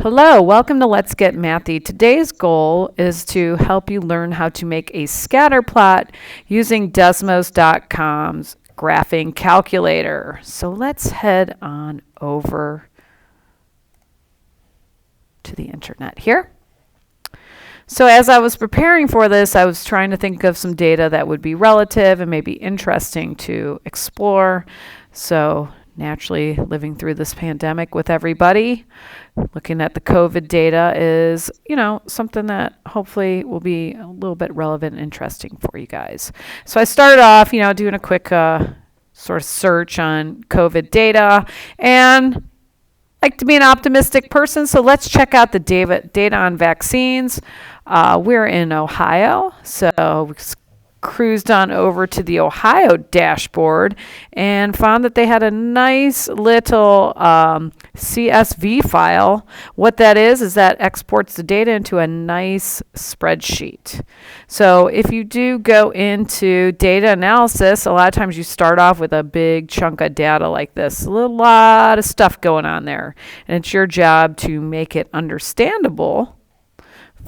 Hello, welcome to Let's Get Mathy. Today's goal is to help you learn how to make a scatter plot using desmos.com's graphing calculator. So let's head on over to the internet here. So as I was preparing for this, I was trying to think of some data that would be relative and maybe interesting to explore. So naturally, living through this pandemic with everybody, looking at the COVID data is, something that hopefully will be a little bit relevant and interesting for you guys. So I started off, doing a quick sort of search on COVID data, and I like to be an optimistic person, so let's check out the data on vaccines. We're in Ohio, so we cruised on over to the Ohio dashboard and found that they had a nice little CSV file. What that is that exports the data into a nice spreadsheet. So if you do go into data analysis, a lot of times you start off with a big chunk of data like this, a lot of stuff going on there, and it's your job to make it understandable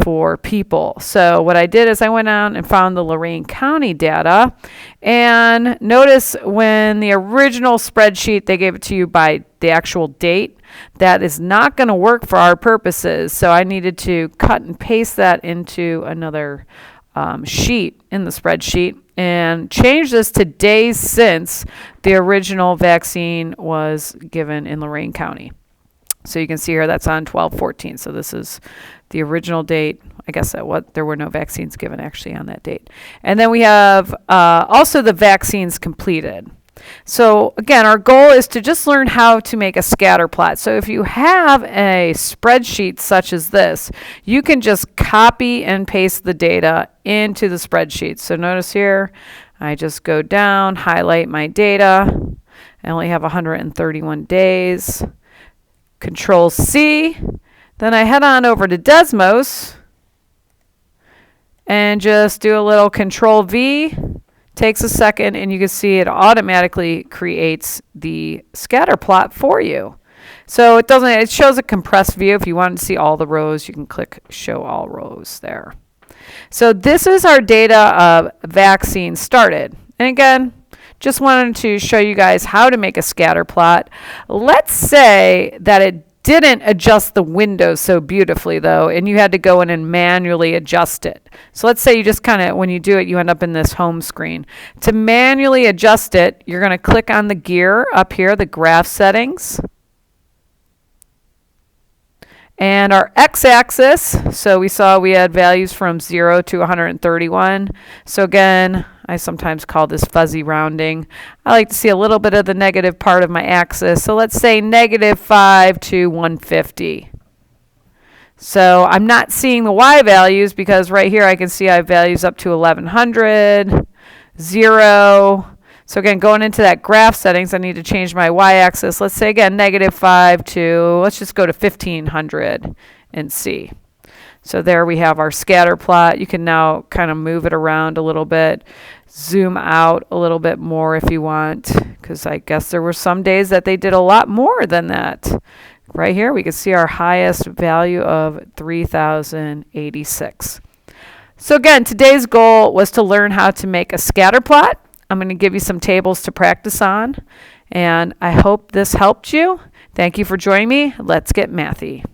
for people. So what I did is I went out and found the Lorain County data, and notice when the original spreadsheet, they gave it to you by the actual date. That is not going to work for our purposes. So I needed to cut and paste that into another sheet in the spreadsheet and change this to days since the original vaccine was given in Lorain County. So you can see here that's on 12/14. So this is the original date. I guess there were no vaccines given actually on that date. And then we have also the vaccines completed. So again, our goal is to just learn how to make a scatter plot. So if you have a spreadsheet such as this, you can just copy and paste the data into the spreadsheet. So notice here, I just go down, highlight my data. I only have 131 days. Control C. Then I head on over to Desmos and just do a little Control V. Takes a second, and you can see it automatically creates the scatter plot for you. So it shows a compressed view. If you want to see all the rows, you can click Show All Rows there. So this is our data of vaccine started. And again, just wanted to show you guys how to make a scatter plot. Let's say that it didn't adjust the windows so beautifully though, and you had to go in and manually adjust it. So let's say you just when you do it, you end up in this home screen. To manually adjust it, you're going to click on the gear up here, the graph settings. And our x-axis, so we saw we had values from 0 to 131. So again, I sometimes call this fuzzy rounding. I like to see a little bit of the negative part of my axis. So let's say -5 to 150. So I'm not seeing the y values because right here I can see I have values up to 1100, 0. So again, going into that graph settings, I need to change my y-axis. Let's say again, -5 to, let's just go to 1500 and see. So there we have our scatter plot. You can now kind of move it around a little bit, zoom out a little bit more if you want, because I guess there were some days that they did a lot more than that. Right here, we can see our highest value of 3,086. So again, today's goal was to learn how to make a scatter plot. I'm going to give you some tables to practice on, and I hope this helped you. Thank you for joining me. Let's get mathy.